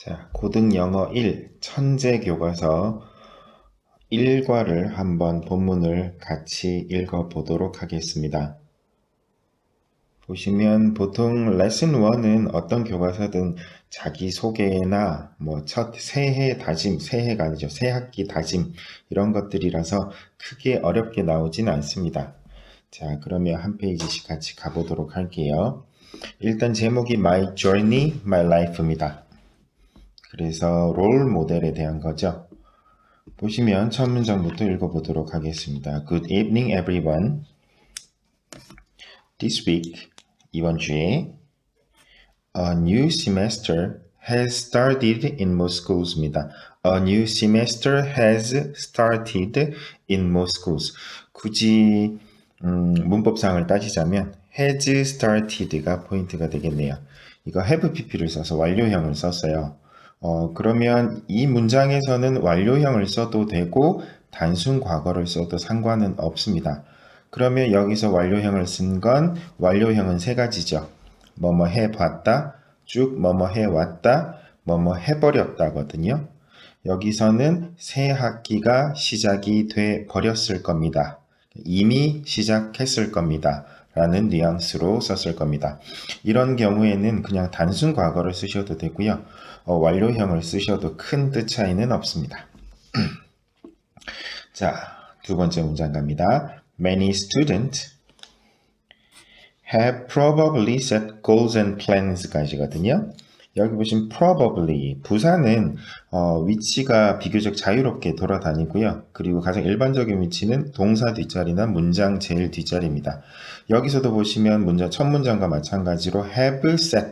자, 고등영어 1 천재교과서 1과를 한번 본문을 같이 읽어보도록 하겠습니다. 보시면 보통 레슨 1은 어떤 교과서든 자기소개나 첫 새해 다짐, 새해가 아니죠. 새학기 다짐 이런 것들이라서 크게 어렵게 나오진 않습니다. 자, 그러면 한 페이지씩 같이 가보도록 할게요. 일단 제목이 My Journey, My Life입니다. 그래서 롤 모델에 대한 거죠. 보시면 첫 문장부터 읽어보도록 하겠습니다. Good evening everyone. This week, 이번 주에 A new semester has started in most schools.입니다. A new semester has started in most schools. 굳이 문법상을 따지자면 has started가 포인트가 되겠네요. 이거 have pp를 써서 완료형을 썼어요. 그러면 이 문장에서는 완료형을 써도 되고 단순 과거를 써도 상관은 없습니다. 그러면 여기서 완료형을 쓴 건 완료형은 세 가지죠. 뭐뭐 해봤다, 쭉 뭐뭐 해왔다, 뭐뭐 해버렸다거든요. 여기서는 새 학기가 시작이 돼 버렸을 겁니다. 이미 시작했을 겁니다. 라는 뉘앙스로 썼을 겁니다. 이런 경우에는 그냥 단순 과거를 쓰셔도 되고요. 완료형을 쓰셔도 큰 뜻 차이는 없습니다. 자, 두 번째 문장 갑니다. Many students have probably set goals and plans까지거든요. 여기 보시면 probably, 부사는 위치가 비교적 자유롭게 돌아다니고요. 그리고 가장 일반적인 위치는 동사 뒷자리나 문장 제일 뒷자리입니다. 여기서도 보시면 문장 첫 문장과 마찬가지로 have set,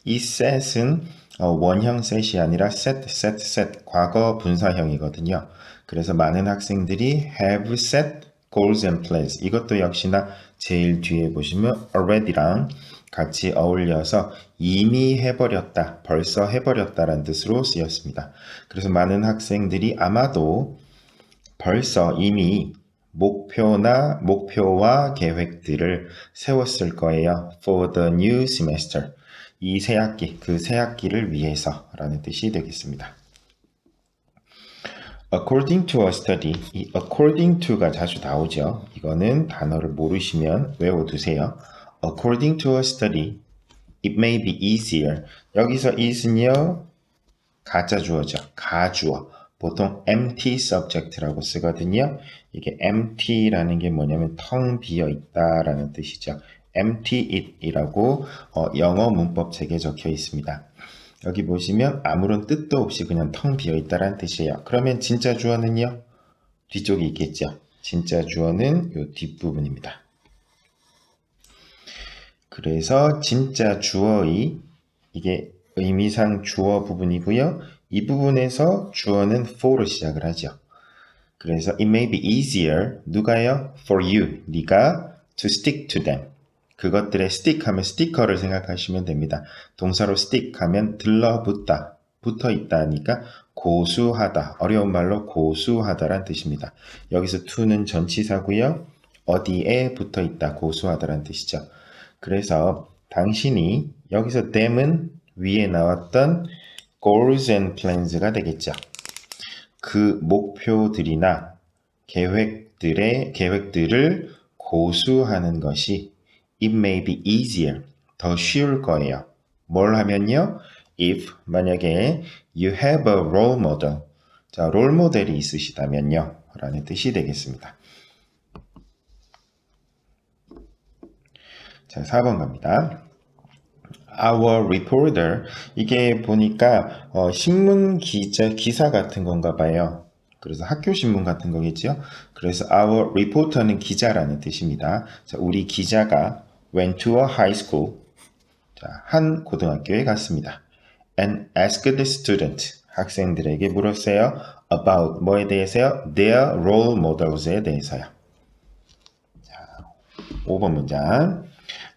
이 set은 원형 set이 아니라 set, 과거 분사형이거든요. 그래서 많은 학생들이 have set goals and plans, 이것도 역시나 제일 뒤에 보시면 already랑 같이 어울려서 이미 해버렸다, 벌써 해버렸다라는 뜻으로 쓰였습니다. 그래서 많은 학생들이 아마도 벌써 이미 목표와 계획들을 세웠을 거예요. For the new semester. 이 새 학기, 그 새 학기를 위해서 라는 뜻이 되겠습니다. According to a study, 이 according to가 자주 나오죠. 이거는 단어를 모르시면 외워두세요. According to a study, it may be easier. 여기서 is는요, 가짜 주어죠. 가주어. 보통 empty subject라고 쓰거든요. 이게 empty라는 게 뭐냐면 텅 비어 있다라는 뜻이죠. empty it 이라고 영어 문법 책에 적혀 있습니다. 여기 보시면 아무런 뜻도 없이 그냥 텅 비어 있다라는 뜻이에요. 그러면 진짜 주어는요? 뒤쪽에 있겠죠. 진짜 주어는 이 뒷부분입니다. 그래서 진짜 주어의 이게 의미상 주어 부분이고요. 이 부분에서 주어는 for로 시작을 하죠. 그래서 it may be easier, 누가요? For you, 네가 to stick to them. 그것들의 stick 하면 스티커를 생각하시면 됩니다. 동사로 stick 하면 들러붙다, 붙어있다니까 고수하다, 어려운 말로 고수하다란 뜻입니다. 여기서 to는 전치사고요. 어디에 붙어있다, 고수하다란 뜻이죠. 그래서 당신이 여기서 them은 위에 나왔던 goals and plans가 되겠죠. 그 목표들이나 계획들을 고수하는 것이 it may be easier, 더 쉬울 거예요. 뭘 하면요? if, 만약에 you have a role model, 자, 롤 모델이 있으시다면요 라는 뜻이 되겠습니다. 자, 4번 갑니다. Our reporter, 이게 보니까 신문 기사 같은 건가 봐요. 그래서 학교 신문 같은 거겠죠. 그래서 our reporter는 기자라는 뜻입니다. 자, 우리 기자가 went to a high school, 자, 한 고등학교에 갔습니다. And asked the student, 학생들에게 물었어요. About, 뭐에 대해서요? Their role models에 대해서요. 자, 5번 문장.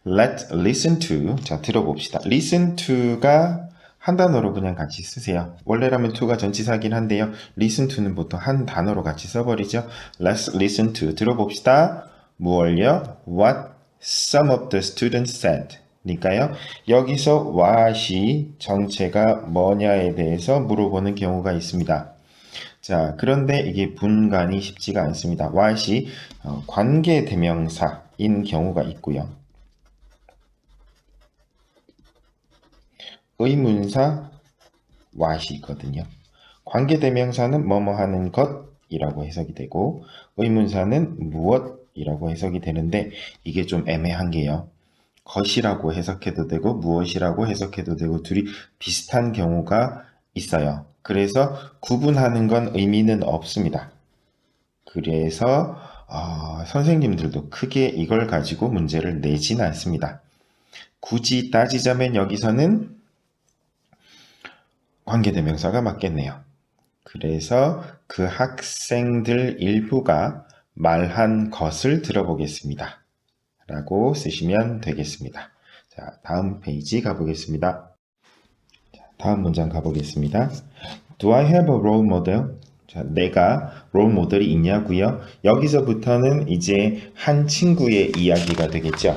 Let's listen to, 자, 들어봅시다. listen to가 한 단어로 그냥 같이 쓰세요. 원래라면 to가 전치사긴 한데요. listen to는 보통 한 단어로 같이 써버리죠. Let's listen to, 들어봅시다. 무엇요? What some of the students said. 니까요. 여기서 what이 정체가 뭐냐에 대해서 물어보는 경우가 있습니다. 자, 그런데 이게 분간이 쉽지가 않습니다. what이 관계대명사인 경우가 있고요. 의문사 what이 있거든요. 관계대명사는 뭐뭐 하는 것이라고 해석이 되고 의문사는 무엇이라고 해석이 되는데 이게 좀 애매한 게요. 것이라고 해석해도 되고 무엇이라고 해석해도 되고 둘이 비슷한 경우가 있어요. 그래서 구분하는 건 의미는 없습니다. 그래서 선생님들도 크게 이걸 가지고 문제를 내진 않습니다. 굳이 따지자면 여기서는 관계대명사가 맞겠네요. 그래서 그 학생들 일부가 말한 것을 들어보겠습니다. 라고 쓰시면 되겠습니다. 자, 다음 페이지 가보겠습니다. 자, 다음 문장 가보겠습니다. Do I have a role model? 자, 내가 롤 모델이 있냐고요? 여기서부터는 이제 한 친구의 이야기가 되겠죠.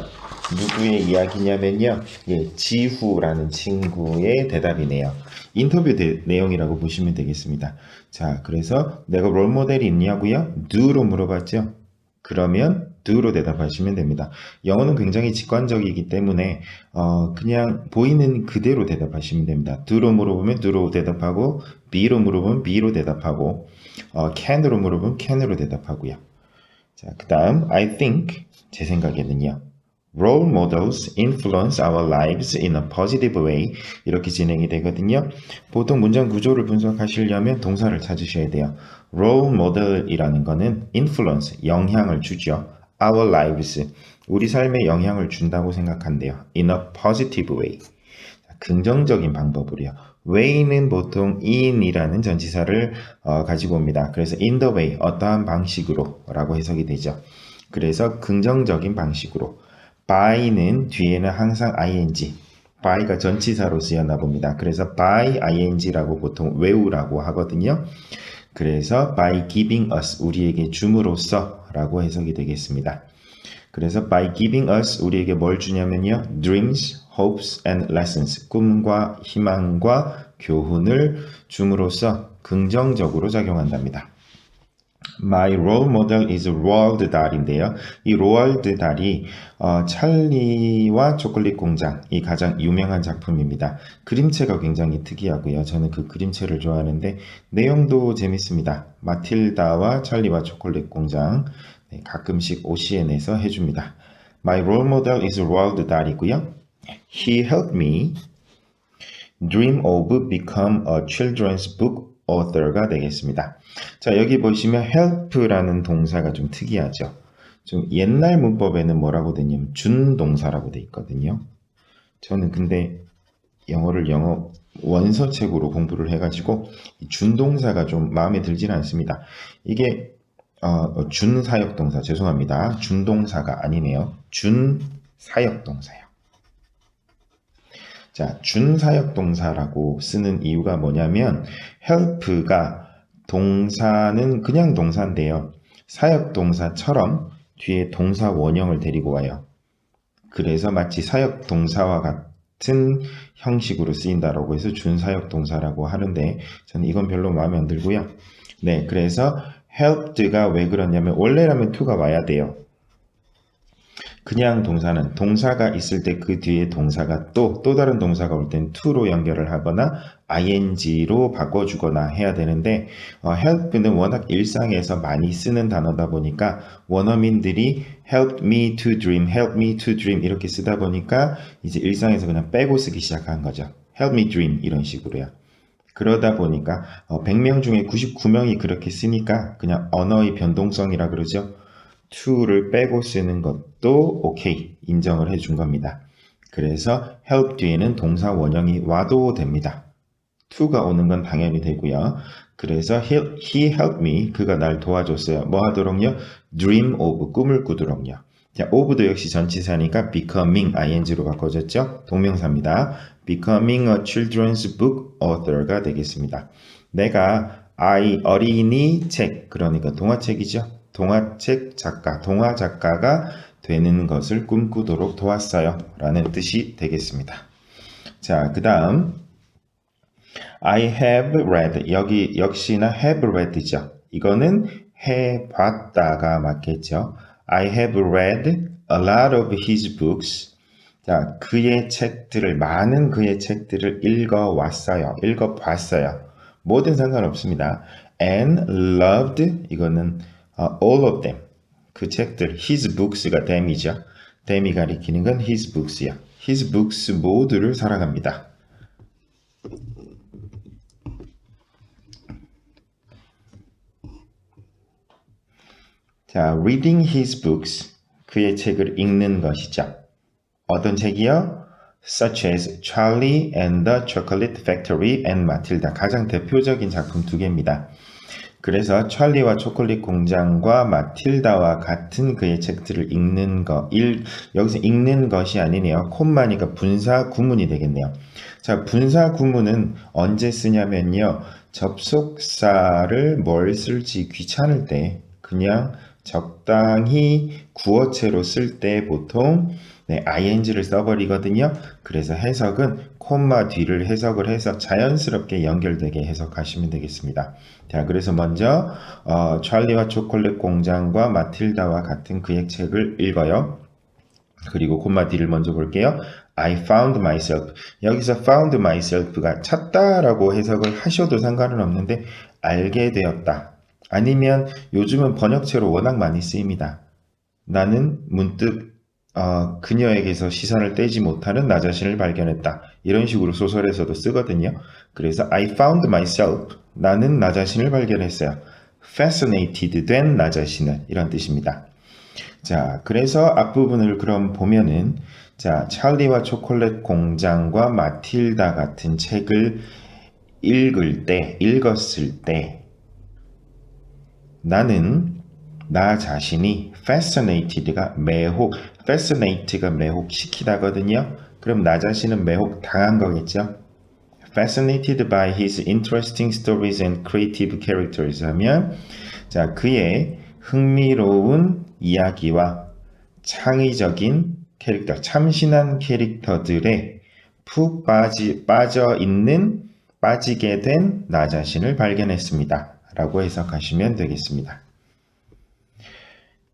누구의 이야기냐면요. 예, 지후라는 친구의 대답이네요. 인터뷰 내용이라고 보시면 되겠습니다. 자, 그래서 내가 롤 모델이 있냐고요? do로 물어봤죠. 그러면 do로 대답하시면 됩니다. 영어는 굉장히 직관적이기 때문에 그냥 보이는 그대로 대답하시면 됩니다. do로 물어보면 do로 대답하고 B로 물어보면 B로 대답하고 can으로 물어보면 can으로 대답하고요. 자, 그 다음 I think 제 생각에는요. Role models influence our lives in a positive way 이렇게 진행이 되거든요. 보통 문장 구조를 분석하시려면 동사를 찾으셔야 돼요. Role model이라는 거는 influence, 영향을 주죠. Our lives, 우리 삶에 영향을 준다고 생각한대요. In a positive way, 긍정적인 방법으로요. way는 보통 in이라는 전치사를 가지고 옵니다. 그래서 in the way, 어떠한 방식으로 라고 해석이 되죠. 그래서 긍정적인 방식으로. by는 뒤에는 항상 ing, by가 전치사로 쓰였나 봅니다. 그래서 by ing라고 보통 외우라고 하거든요. 그래서 by giving us, 우리에게 줌으로써 라고 해석이 되겠습니다. 그래서 by giving us, 우리에게 뭘 주냐면요. dreams, hopes and lessons, 꿈과 희망과 교훈을 줌으로써 긍정적으로 작용한답니다. My role model is 로얼드 달인데요. 이 로얼드 달이 찰리와 초콜릿 공장이 가장 유명한 작품입니다. 그림체가 굉장히 특이하고요. 저는 그 그림체를 좋아하는데 내용도 재밌습니다. 마틸다와 찰리와 초콜릿 공장 가끔씩 OCN에서 해줍니다. My role model is 로얼드 달이고요. He helped me dream of become a children's book author가 되겠습니다. 자, 여기 보시면 help라는 동사가 좀 특이하죠. 좀 옛날 문법에는 뭐라고 되냐면 준동사라고 돼 있거든요. 저는 근데 영어를 영어 원서책으로 공부를 해가지고 준동사가 좀 마음에 들지는 않습니다. 이게 준사역동사, 죄송합니다. 준동사가 아니네요. 준사역동사요. 자, 준사역동사라고 쓰는 이유가 뭐냐면 help가 동사는 그냥 동사인데요. 사역동사처럼 뒤에 동사 원형을 데리고 와요. 그래서 마치 사역동사와 같은 형식으로 쓰인다라고 해서 준사역동사라고 하는데 저는 이건 별로 마음에 안 들고요. 네, 그래서 helped가 왜 그러냐면 원래라면 to가 와야 돼요. 그냥 동사는 동사가 있을 때 그 뒤에 동사가 또 다른 동사가 올 땐 to로 연결을 하거나 ing로 바꿔주거나 해야 되는데 help는 워낙 일상에서 많이 쓰는 단어다 보니까 원어민들이 help me to dream, help me to dream 이렇게 쓰다 보니까 이제 일상에서 그냥 빼고 쓰기 시작한 거죠. help me dream 이런 식으로요. 그러다 보니까 100명 중에 99명이 그렇게 쓰니까 그냥 언어의 변동성이라 그러죠. to를 빼고 쓰는 것도 오케이 인정을 해준 겁니다. 그래서 help 뒤에는 동사 원형이 와도 됩니다. to가 오는 건 당연히 되고요. 그래서 he helped me, 그가 날 도와줬어요. 뭐 하도록요? dream of, 꿈을 꾸도록요. 자, of도 역시 전치사니까 becoming ing로 바꿔졌죠? 동명사입니다. becoming a children's book author가 되겠습니다. 내가 어린이 책, 그러니까 동화책이죠. 동화책 작가, 동화 작가가 되는 것을 꿈꾸도록 도왔어요. 라는 뜻이 되겠습니다. 자, 그 다음 I have read. 여기 역시나 have read죠. 이거는 해봤다가 맞겠죠. I have read a lot of his books. 자, 많은 그의 책들을 읽어왔어요. 읽어봤어요. 뭐든 상관없습니다. And loved, 이거는 all of them. 그 책들, his books가 them이죠. them이 가리키는 건 his books야. his books 모두를 사랑합니다. 자, reading his books, 그의 책을 읽는 것이죠. 어떤 책이요? Such as Charlie and the Chocolate Factory and Matilda. 가장 대표적인 작품 두 개입니다. 그래서 찰리와 초콜릿 공장과 마틸다와 같은 그의 책들을 읽는 것. 여기서 읽는 것이 아니네요. 콤마니까 분사 구문이 되겠네요. 자, 분사 구문은 언제 쓰냐면요. 접속사를 뭘 쓸지 귀찮을 때 그냥 적당히 구어체로 쓸 때 보통 ing를 써버리거든요. 그래서 해석은 콤마 뒤를 해석을 해서 자연스럽게 연결되게 해석하시면 되겠습니다. 자, 그래서 먼저 찰리와 초콜릿 공장과 마틸다와 같은 그의 책을 읽어요. 그리고 콤마 뒤를 먼저 볼게요. I found myself. 여기서 found myself가 찾다라고 해석을 하셔도 상관은 없는데 알게 되었다. 아니면 요즘은 번역체로 워낙 많이 쓰입니다. 나는 문득 그녀에게서 시선을 떼지 못하는 나 자신을 발견했다. 이런 식으로 소설에서도 쓰거든요. 그래서 I found myself. 나는 나 자신을 발견했어요. Fascinated 된 나 자신을. 이런 뜻입니다. 자, 그래서 앞부분을 그럼 보면은 자, 찰리와 초콜릿 공장과 마틸다 같은 책을 읽었을 때 나는 나 자신이 fascinated가 매혹시키다거든요. 그럼 나 자신은 매혹당한 거겠죠. Fascinated by his interesting stories and creative characters 하면 자, 그의 흥미로운 이야기와 창의적인 캐릭터, 참신한 캐릭터들에 푹 빠지게 된 나 자신을 발견했습니다. 라고 해석하시면 되겠습니다.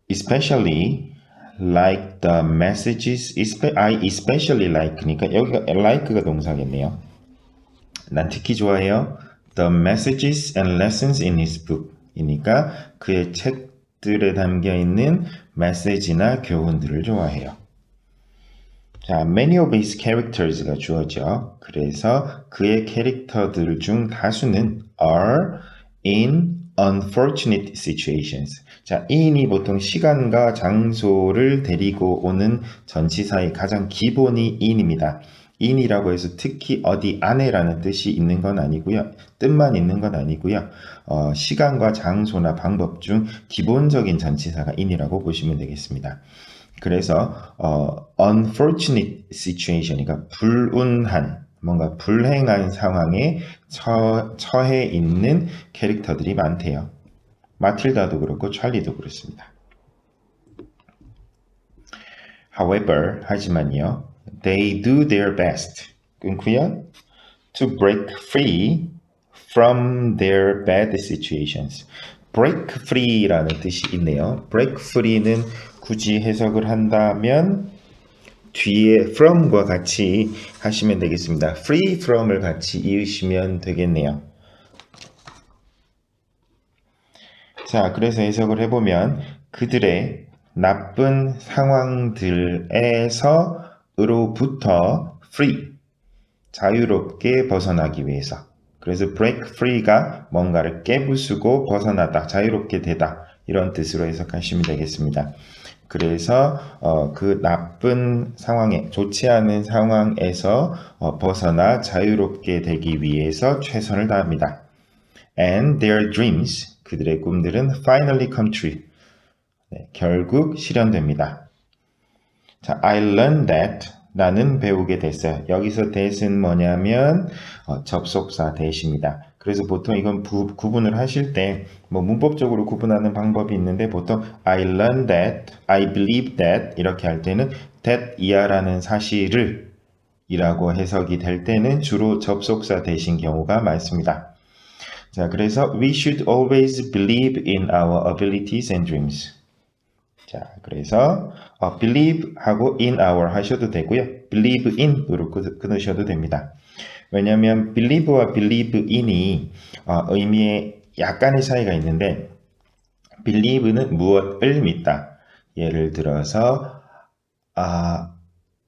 Especially like the messages, I especially like니까 여기가 like가 동사겠네요. 난 특히 좋아해요. The messages and lessons in his book 이니까 그의 책들에 담겨있는 메시지나 교훈들을 좋아해요. 자, many of his characters가 주어져. 그래서 그의 캐릭터들 중 다수는 are in unfortunate situations. 자, in이 보통 시간과 장소를 데리고 오는 전치사의 가장 기본이 in입니다. in이라고 해서 특히 어디 안에라는 뜻이 있는 건 아니고요. 뜻만 있는 건 아니고요. 시간과 장소나 방법 중 기본적인 전치사가 in이라고 보시면 되겠습니다. 그래서 unfortunate situation이니까 불운한 뭔가 불행한 상황에 처해 있는 캐릭터들이 많대요. 마틸다도 그렇고 찰리도 그렇습니다. However, 하지만요. They do their best. 끊고요. To break free from their bad situations. break free라는 뜻이 있네요. break free는 굳이 해석을 한다면 뒤에 from과 같이 하시면 되겠습니다. free from을 같이 이으시면 되겠네요. 자, 그래서 해석을 해보면 그들의 나쁜 상황들에서로부터 free, 자유롭게 벗어나기 위해서. 그래서 break free가 뭔가를 깨부수고 벗어나다, 자유롭게 되다 이런 뜻으로 해석하시면 되겠습니다. 그래서 그 나쁜 상황에 좋지 않은 상황에서 벗어나 자유롭게 되기 위해서 최선을 다합니다. And their dreams, 그들의 꿈들은 finally come true. 네, 결국 실현됩니다. 자, I learned that 나는 배우게 됐어요. 여기서 that은 뭐냐면 접속사 that입니다. 그래서 보통 이건 구분을 하실 때 뭐 문법적으로 구분하는 방법이 있는데 보통 I learned that, I believe that 이렇게 할 때는 that 이하라는 사실을 이라고 해석이 될 때는 주로 접속사 대신 경우가 많습니다. 자, 그래서 we should always believe in our abilities and dreams. 자, 그래서 believe 하고 in our 하셔도 되고요. believe in으로 끊으셔도 됩니다. 왜냐하면 believe와 believe in이 의미에 약간의 차이가 있는데 believe는 무엇을 믿다. 예를 들어서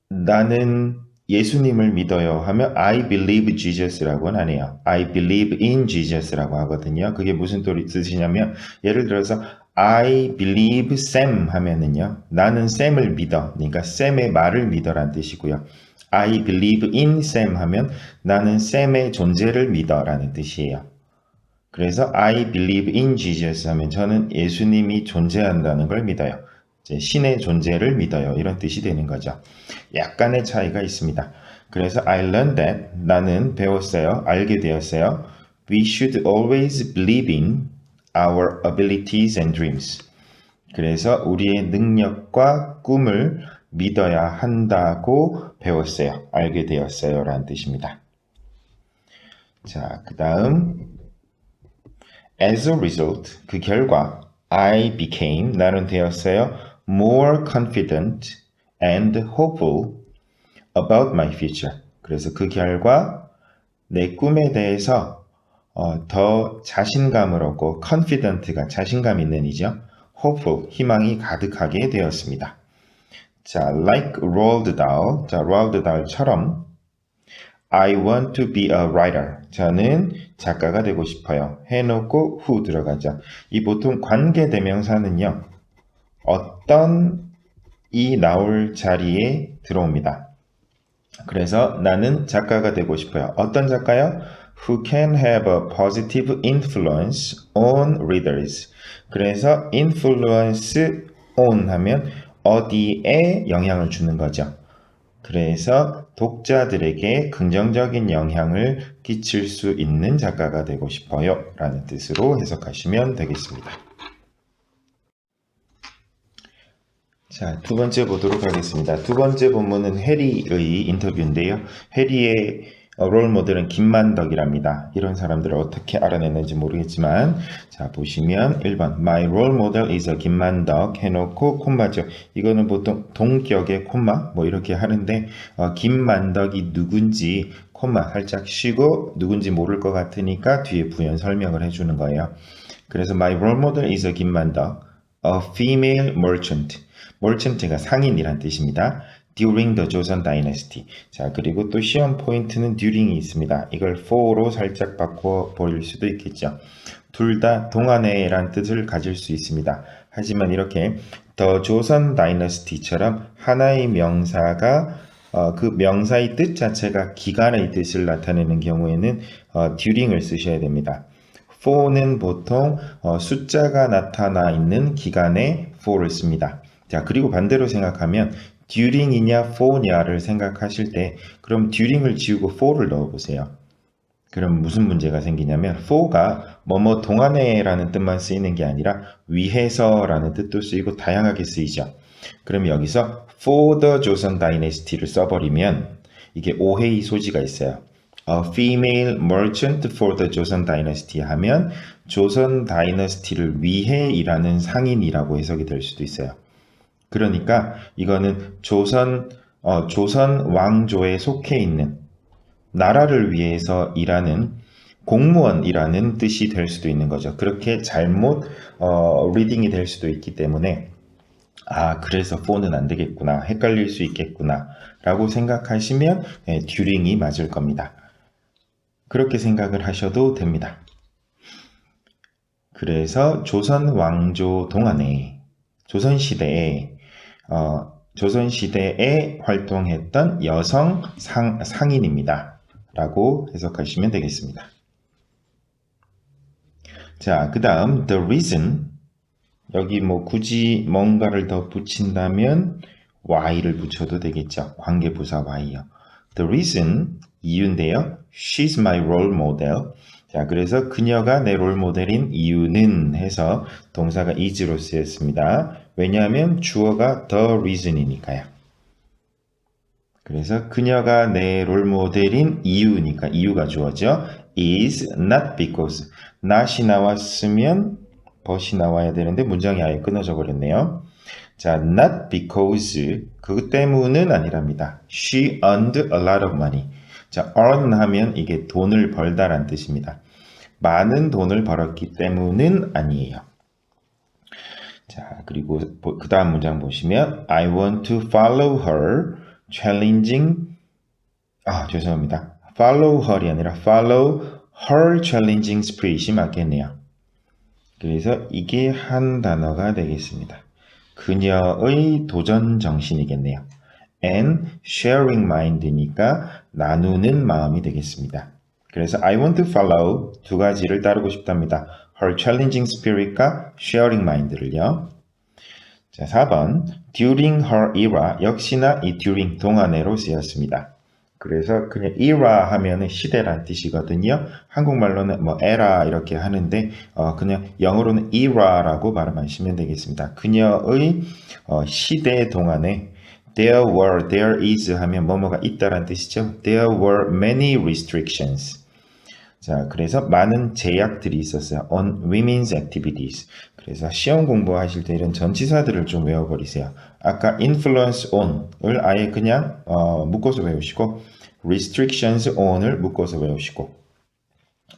나는 예수님을 믿어요 하면 I believe Jesus라고는 안 해요. I believe in Jesus라고 하거든요. 그게 무슨 뜻이냐면 예를 들어서 I believe Sam 하면은요. 나는 샘을 믿어. 그러니까 샘의 말을 믿어란 뜻이고요. I believe in Sam 하면 나는 샘의 존재를 믿어라는 뜻이에요. 그래서 I believe in Jesus 하면 저는 예수님이 존재한다는 걸 믿어요. 신의 존재를 믿어요. 이런 뜻이 되는 거죠. 약간의 차이가 있습니다. 그래서 I learned that 나는 배웠어요. 알게 되었어요. We should always believe in our abilities and dreams. 그래서 우리의 능력과 꿈을 믿어야 한다고 배웠어요. 알게 되었어요. 라는 뜻입니다. 자, 그 다음 As a result, 그 결과 I became, 나는 되었어요. More confident and hopeful about my future. 그래서 그 결과 내 꿈에 대해서 더 자신감을 얻고 confident가 자신감 있는 이죠. hopeful, 희망이 가득하게 되었습니다. 자, like Roald Dahl, 자, Roald Dahl처럼 I want to be a writer. 저는 작가가 되고 싶어요. 해놓고 who 들어가죠. 이 보통 관계대명사는요. 어떤 이 나올 자리에 들어옵니다. 그래서 나는 작가가 되고 싶어요. 어떤 작가요? Who can have a positive influence on readers. 그래서 influence on 하면 어디에 영향을 주는 거죠. 그래서 독자들에게 긍정적인 영향을 끼칠 수 있는 작가가 되고 싶어요 라는 뜻으로 해석하시면 되겠습니다. 자, 두 번째 보도록 하겠습니다. 두 번째 본문은 해리의 인터뷰인데요. 해리의 롤 모델은 김만덕이랍니다. 이런 사람들을 어떻게 알아냈는지 모르겠지만 자 보시면 1번 My role model is a 김만덕 해놓고 콤마죠. 이거는 보통 동격의 콤마 뭐 이렇게 하는데 김만덕이 누군지 콤마 살짝 쉬고 누군지 모를 것 같으니까 뒤에 부연 설명을 해주는 거예요. 그래서 My role model is a 김만덕, a female merchant. merchant가 상인이란 뜻입니다. during the Joseon Dynasty. 자, 그리고 또 시험 포인트는 during이 있습니다. 이걸 for로 살짝 바꿔 버릴 수도 있겠죠. 둘 다 동안에란 뜻을 가질 수 있습니다. 하지만 이렇게 the Joseon Dynasty처럼 하나의 명사가 그 명사의 뜻 자체가 기간의 뜻을 나타내는 경우에는 during을 쓰셔야 됩니다. for는 보통 숫자가 나타나 있는 기간에 for를 씁니다. 자, 그리고 반대로 생각하면 during이냐 for냐를 생각하실 때 그럼 during을 지우고 for를 넣어보세요. 그럼 무슨 문제가 생기냐면 for가 뭐뭐 동안에라는 뜻만 쓰이는 게 아니라 위해서라는 뜻도 쓰이고 다양하게 쓰이죠. 그럼 여기서 for the Joseon Dynasty를 써버리면 이게 오해의 소지가 있어요. A female merchant for the Joseon Dynasty 하면 조선 다이너스티를 위해 일하는 상인이라고 해석이 될 수도 있어요. 그러니까 이거는 조선 왕조에 속해 있는 나라를 위해서 일하는 공무원이라는 뜻이 될 수도 있는 거죠. 그렇게 잘못 리딩이 될 수도 있기 때문에 그래서 for는 안 되겠구나, 헷갈릴 수 있겠구나 라고 생각하시면 during이 맞을 겁니다. 그렇게 생각을 하셔도 됩니다. 그래서 조선 왕조 동안에 조선시대에 활동했던 여성 상인입니다. 라고 해석하시면 되겠습니다. 자, 그 다음 the reason 여기 뭐 굳이 뭔가를 더 붙인다면 why를 붙여도 되겠죠. 관계부사 why요. The reason, 이유인데요. She's my role model. 자, 그래서 그녀가 내 롤 모델인 이유는 해서 동사가 is로 쓰였습니다. 왜냐하면 주어가 the reason이니까요. 그래서 그녀가 내 롤 모델인 이유니까 이유가 주어죠. is not because. not이 나왔으면 but이 나와야 되는데 문장이 아예 끊어져 버렸네요. 자, not because 그 때문은 아니랍니다. She earned a lot of money. 자, earn 하면 이게 돈을 벌다란 뜻입니다. 많은 돈을 벌었기 때문은 아니에요. 자, 그리고 그 다음 문장 보시면 I want to follow her challenging 죄송합니다. follow her이 아니라 follow her challenging spirit이 맞겠네요. 그래서 이게 한 단어가 되겠습니다. 그녀의 도전 정신이겠네요. and sharing mind니까 나누는 마음이 되겠습니다. 그래서 I want to follow 두 가지를 따르고 싶답니다. her challenging spirit과 sharing mind를요. 자, 4번 during her era 역시나 이 during 동안에로 쓰였습니다. 그래서 그냥 era 하면은 시대란 뜻이거든요. 한국말로는 뭐 era 이렇게 하는데 그냥 영어로는 era라고 발음하시면 되겠습니다. 그녀의 시대 동안에 there were, there is 하면 뭐뭐가 있다란 뜻이죠. There were many restrictions. 자, 그래서 많은 제약들이 있었어요. on women's activities. 그래서 시험 공부하실 때 이런 전치사들을 좀 외워버리세요. 아까 influence on을 아예 그냥 묶어서 외우시고 restrictions on을 묶어서 외우시고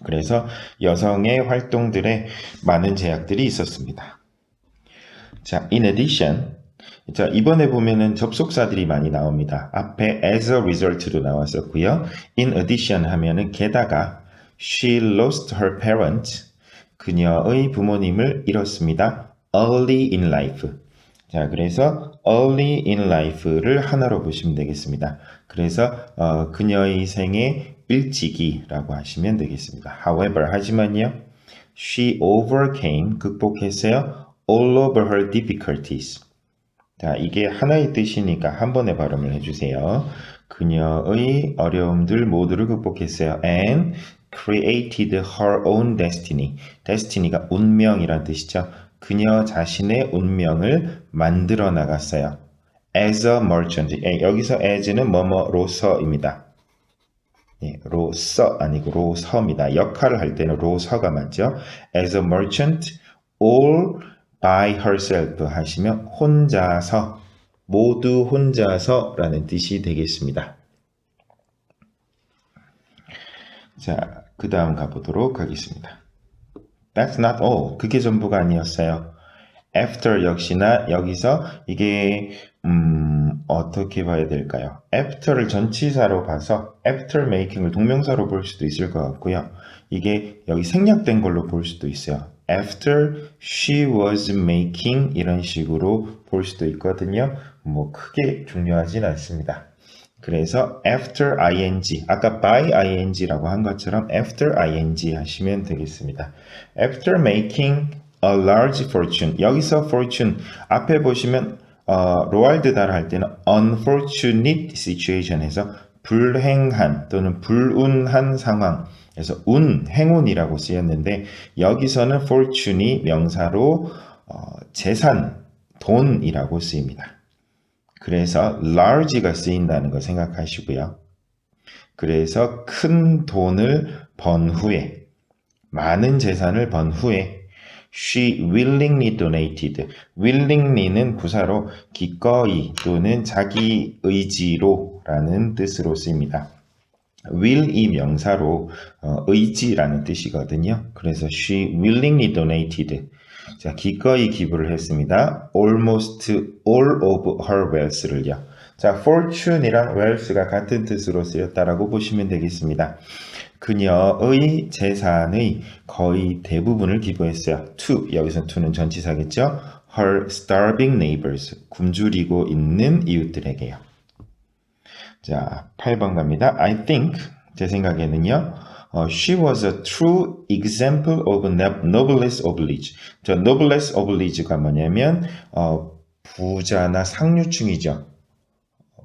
그래서 여성의 활동들에 많은 제약들이 있었습니다. 자, in addition 자, 이번에 보면은 접속사들이 많이 나옵니다. 앞에 as a result도 나왔었고요. in addition 하면은 게다가 she lost her parents. 그녀의 부모님을 잃었습니다. early in life. 자, 그래서 early in life를 하나로 보시면 되겠습니다. 그래서 그녀의 생애 일찍이라고 하시면 되겠습니다. However, 하지만요. She overcame, 극복했어요. all of her difficulties. 자, 이게 하나의 뜻이니까 한 번에 발음을 해주세요. 그녀의 어려움들 모두를 극복했어요. and created her own destiny. destiny가 운명이란 뜻이죠. 그녀 자신의 운명을 만들어 나갔어요. as a merchant. 여기서 as는 뭐뭐로서입니다. 로서 아니고 로서입니다. 역할을 할 때는 로서가 맞죠. as a merchant, all by herself 하시면 혼자서, 모두 혼자서라는 뜻이 되겠습니다. 자, 그 다음 가보도록 하겠습니다. That's not all. 그게 전부가 아니었어요. After 역시나 여기서 이게 어떻게 봐야 될까요? After를 전치사로 봐서 after making을 동명사로 볼 수도 있을 것 같고요. 이게 여기 생략된 걸로 볼 수도 있어요. After she was making 이런 식으로 볼 수도 있거든요. 뭐 크게 중요하진 않습니다. 그래서 after ing, 아까 by ing라고 한 것처럼 after ing 하시면 되겠습니다. After making a large fortune, 여기서 fortune 앞에 보시면 로알드 다를 할 때는 unfortunate situation에서 불행한 또는 불운한 상황 그래서 행운이라고 쓰였는데 여기서는 fortune이 명사로 재산, 돈이라고 쓰입니다. 그래서 large가 쓰인다는 거 생각하시고요. 그래서 큰 돈을 번 후에 많은 재산을 번 후에 she willingly donated. willingly는 부사로 기꺼이 또는 자기 의지로라는 뜻으로 쓰입니다. will이 명사로 의지라는 뜻이거든요. 그래서 she willingly donated. 자, 기꺼이 기부를 했습니다. almost all of her wealth를요. 자, fortune이랑 wealth가 같은 뜻으로 쓰였다라고 보시면 되겠습니다. 그녀의 재산의 거의 대부분을 기부했어요. to, 여기서 to는 전치사겠죠. her starving neighbors, 굶주리고 있는 이웃들에게요. 자, 8번 갑니다. I think, 제 생각에는요. She was a true example of noblesse oblige. 저 noblesse oblige가 뭐냐면 부자나 상류층이죠.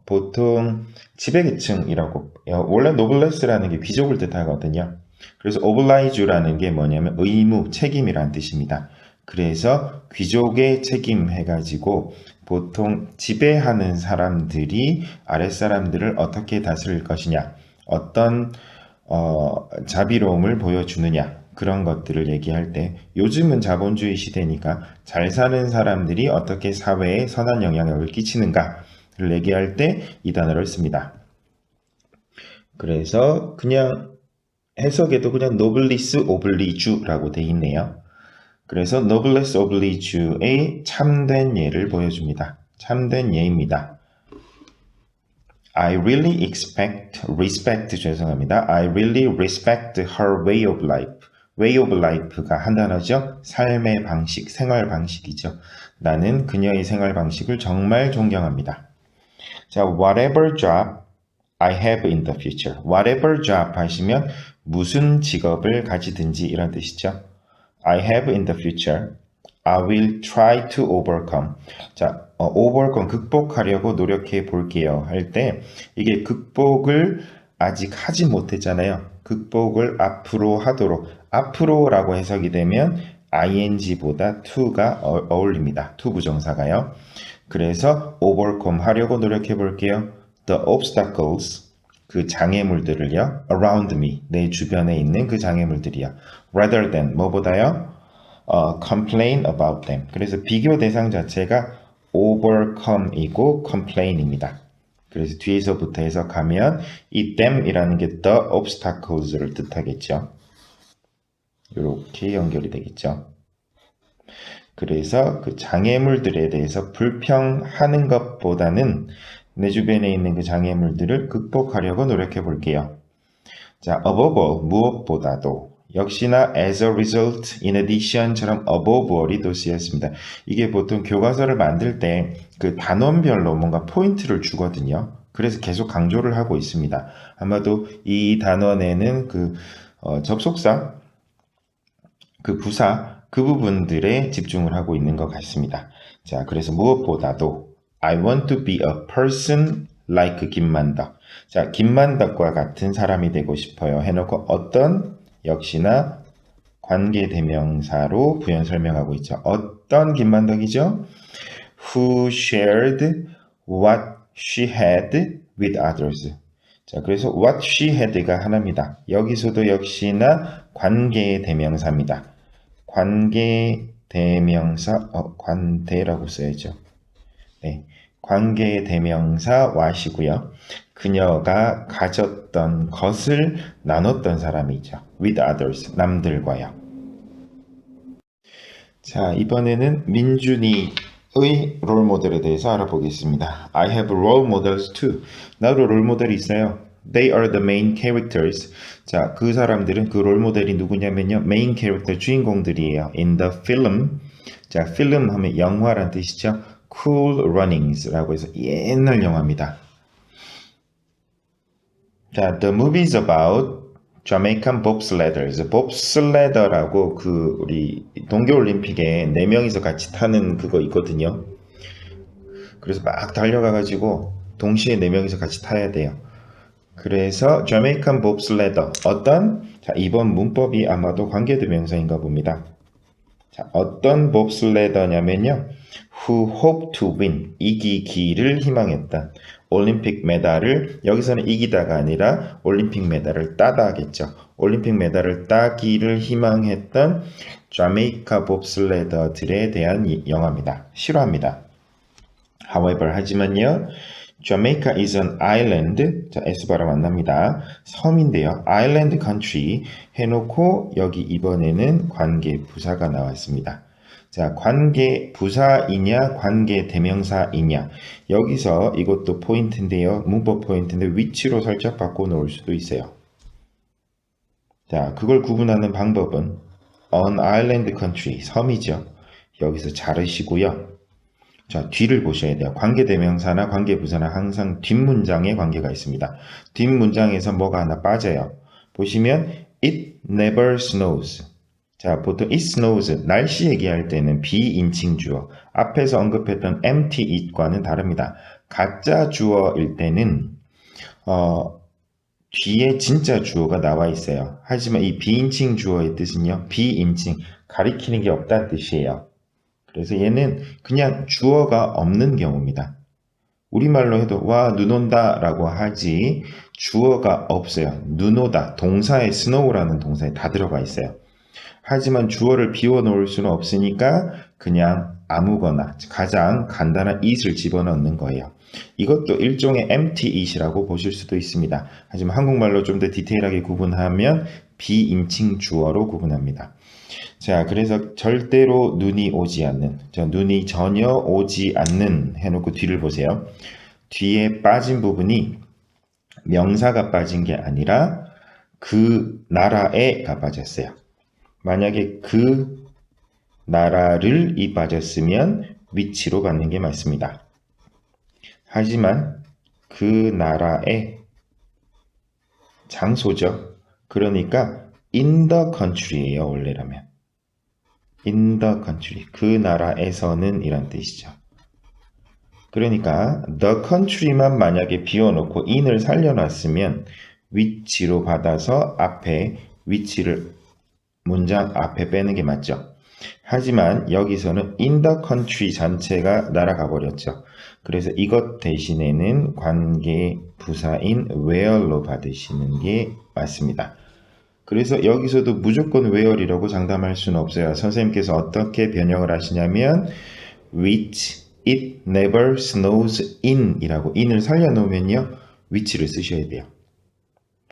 보통 지배계층이라고 원래 노블레스라는 게 귀족을 뜻하거든요. 그래서 오블라이주라는 게 뭐냐면 의무, 책임이란 뜻입니다. 그래서 귀족의 책임 해가지고 보통 지배하는 사람들이 아랫사람들을 어떻게 다스릴 것이냐, 어떤 자비로움을 보여주느냐, 그런 것들을 얘기할 때 요즘은 자본주의 시대니까 잘 사는 사람들이 어떻게 사회에 선한 영향력을 끼치는가를 얘기할 때 이 단어를 씁니다. 그래서 그냥 해석에도 그냥 노블리스 오블리주라고 돼 있네요. 그래서 노블레스 오블리주의 참된 예를 보여줍니다. 참된 예입니다. I really respect 죄송합니다. I really respect her way of life. way of life가 한 단어죠. 삶의 방식, 생활 방식이죠. 나는 그녀의 생활 방식을 정말 존경합니다. 자, whatever job I have in the future. whatever job 하시면 무슨 직업을 가지든지 이런 뜻이죠. I have in the future. I will try to overcome. 자, overcome, 극복하려고 노력해 볼게요. 할 때 이게 극복을 아직 하지 못했잖아요. 극복을 앞으로 하도록. 앞으로라고 해석이 되면 ing보다 to가 어울립니다. to 부정사가요. 그래서 overcome 하려고 노력해 볼게요. The obstacles, 그 장애물들을요. around me, 내 주변에 있는 그 장애물들이요. rather than, 뭐보다요? complain about them. 그래서 비교 대상 자체가 overcome이고 complain입니다. 그래서 뒤에서부터 해석하면 이 them이라는 게 the obstacles를 뜻하겠죠. 이렇게 연결이 되겠죠. 그래서 그 장애물들에 대해서 불평하는 것보다는 내 주변에 있는 그 장애물들을 극복하려고 노력해 볼게요. 자, above all, 무엇보다도 역시나 as a result, in addition처럼 above all이 또 쓰였습니다. 이게 보통 교과서를 만들 때 그 단원별로 뭔가 포인트를 주거든요. 그래서 계속 강조를 하고 있습니다. 아마도 이 단원에는 그 접속사, 그 부사, 그 부분들에 집중을 하고 있는 것 같습니다. 자, 그래서 무엇보다도 I want to be a person like 김만덕. 자, 김만덕과 같은 사람이 되고 싶어요. 해놓고 어떤 역시나 관계대명사로 부연 설명하고 있죠. 어떤 김만덕이죠? Who shared what she had with others. 자, 그래서 what she had가 하나입니다. 여기서도 역시나 관계대명사입니다. 관계대명사, 관대라고 써야죠. 네, 관계대명사 what이고요. 그녀가 가졌던 것을 나눴던 사람이죠. with others, 남들과요. 자, 이번에는 민준이의 롤모델에 대해서 알아보겠습니다. I have role models too. 나도 롤모델이 있어요. They are the main characters. 자, 그 사람들은 그 롤모델이 누구냐면요. main character, 주인공들이에요. In the film. 자, film 하면 영화란 뜻이죠. Cool Runnings라고 해서 옛날 영화입니다. 자, the movie is about Jamaican bobsledders. bobsledder라고 그 우리 동계올림픽에 4명이서 같이 타는 그거 있거든요. 그래서 막 달려가가지고 동시에 4명이서 같이 타야 돼요. 그래서 Jamaican bobsledder. 어떤? 자, 이번 문법이 아마도 관계대명사인가 봅니다. 자, 어떤 bobsledder냐면요. Who hope to win. 이기기를 희망했던. 올림픽 메달을 여기서는 이기다가 아니라 올림픽 메달을 따다 하겠죠. 올림픽 메달을 따기를 희망했던 자메이카 봅슬레더들에 대한 영화입니다. 실화입니다. However, 하지만요. Jamaica is an island. 자, S바람 만납니다. 섬인데요. Island country 해놓고 여기 이번에는 관계 부사가 나왔습니다. 자, 관계 부사이냐 관계 대명사이냐 여기서 이것도 포인트인데요. 문법 포인트인데 위치로 살짝 바꿔놓을 수도 있어요. 자, 그걸 구분하는 방법은 an island country, 섬이죠. 여기서 자르시고요. 자, 뒤를 보셔야 돼요. 관계 대명사나 관계 부사나 항상 뒷문장에 관계가 있습니다. 뒷문장에서 뭐가 하나 빠져요. 보시면 it never snows. 자, 보통 it snows, 날씨 얘기할 때는 비인칭 주어, 앞에서 언급했던 empty it과는 다릅니다. 가짜 주어일 때는 뒤에 진짜 주어가 나와 있어요. 하지만 이 비인칭 주어의 뜻은요. 비인칭, 가리키는 게 없다는 뜻이에요. 그래서 얘는 그냥 주어가 없는 경우입니다. 우리말로 해도 와 눈 온다 라고 하지 주어가 없어요. 눈 오다, 동사에 snow라는 동사에 다 들어가 있어요. 하지만 주어를 비워놓을 수는 없으니까 그냥 아무거나 가장 간단한 it을 집어넣는 거예요. 이것도 일종의 empty it이라고 보실 수도 있습니다. 하지만 한국말로 좀 더 디테일하게 구분하면 비인칭 주어로 구분합니다. 자, 그래서 절대로 눈이 오지 않는, 눈이 전혀 오지 않는 해놓고 뒤를 보세요. 뒤에 빠진 부분이 명사가 빠진 게 아니라 그 나라에가 빠졌어요. 만약에 그 나라를 이 빠졌으면 위치로 받는 게 맞습니다. 하지만 그 나라의 장소죠. 그러니까 in the country예요. 원래라면. in the country. 그 나라에서는 이란 뜻이죠. 그러니까 the country만 만약에 비워놓고 in을 살려놨으면 위치로 받아서 앞에 위치를 문장 앞에 빼는 게 맞죠. 하지만 여기서는 in the country 전체가 날아가 버렸죠. 그래서 이것 대신에는 관계 부사인 where로 받으시는 게 맞습니다. 그래서 여기서도 무조건 where이라고 장담할 수는 없어요. 선생님께서 어떻게 변형을 하시냐면 which it never snows in 이라고 in을 살려놓으면요. 위치를 쓰셔야 돼요.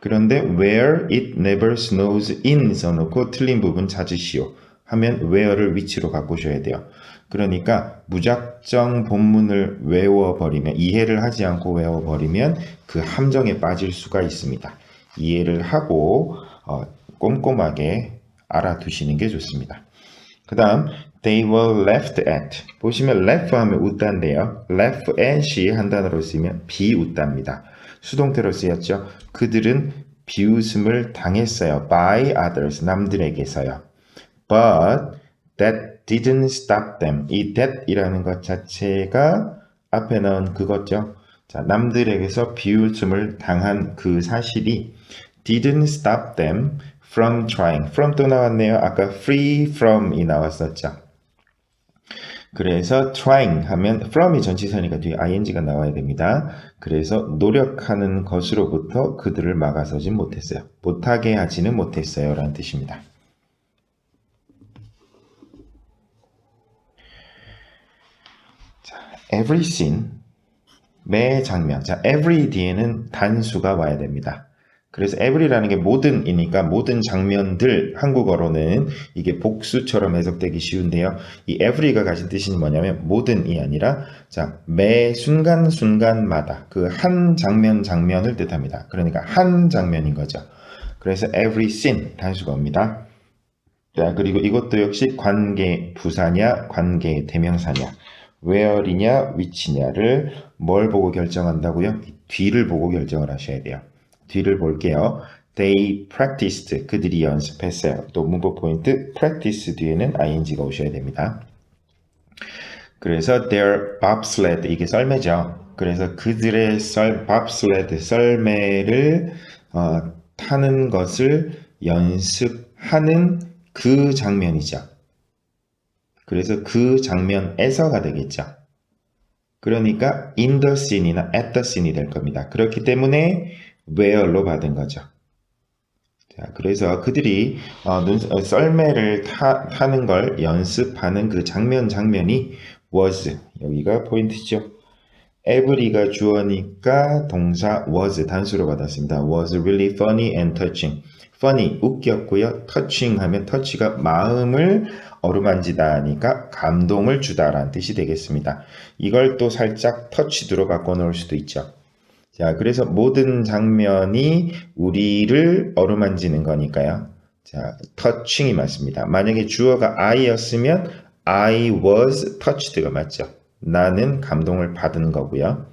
그런데 where it never snows in 써놓고 틀린 부분 찾으시오 하면 where를 위치로 바꾸셔야 돼요. 그러니까 무작정 본문을 외워버리면 이해를 하지 않고 외워버리면 그 함정에 빠질 수가 있습니다. 이해를 하고 꼼꼼하게 알아두시는 게 좋습니다. 그 다음 they were left at 보시면 left 하면 웃다인데요. left at이 한 단어로 쓰면 비웃답니다. 수동태로 쓰였죠. 그들은 비웃음을 당했어요. by others 남들에게서요. But that didn't stop them. 이 that이라는 것 자체가 앞에 나온 그거죠. 자, 남들에게서 비웃음을 당한 그 사실이 didn't stop them from trying. from 또 나왔네요. 아까 free from이 나왔었죠. 그래서 trying 하면 from이 전치사니까 뒤에 ing가 나와야 됩니다. 그래서 노력하는 것으로부터 그들을 막아서진 못했어요. 못하게 하지는 못했어요. 라는 뜻입니다. 자, every scene, 매 장면. 자, every 뒤에는 단수가 와야 됩니다. 그래서 every라는 게 모든이니까 모든 장면들 한국어로는 이게 복수처럼 해석되기 쉬운데요. 이 every가 가진 뜻이 뭐냐면 모든이 아니라 자, 매 순간순간마다 그 한 장면을 뜻합니다. 그러니까 한 장면인 거죠. 그래서 every scene 단수가 옵니다. 자, 그리고 이것도 역시 관계 부사냐 관계 대명사냐 where이냐 위치냐를 뭘 보고 결정한다고요? 뒤를 보고 결정을 하셔야 돼요. 뒤를 볼게요. They practiced. 그들이 연습했어요. 또 문법 포인트 practice 뒤에는 ing가 오셔야 됩니다. 그래서 their bobsled 이게 썰매죠. 그래서 그들의 bobsled 썰매를 타는 것을 연습하는 그 장면이죠. 그래서 그 장면에서가 되겠죠. 그러니까 in the scene이나 at the scene이 될 겁니다. 그렇기 때문에 where로 받은 거죠. 자, 그래서 그들이 썰매를 타는 걸 연습하는 그 장면이 was, 여기가 포인트죠. every가 주어니까 동사 was 단수로 받았습니다. was really funny and touching. funny, 웃겼고요. touching 하면 touch가 마음을 어루만지다니까 감동을 주다라는 뜻이 되겠습니다. 이걸 또 살짝 touched로 바꿔놓을 수도 있죠. 자, 그래서 모든 장면이 우리를 어루만지는 거니까요. 자, touching이 맞습니다. 만약에 주어가 I였으면 I was touched가 맞죠. 나는 감동을 받은 거고요.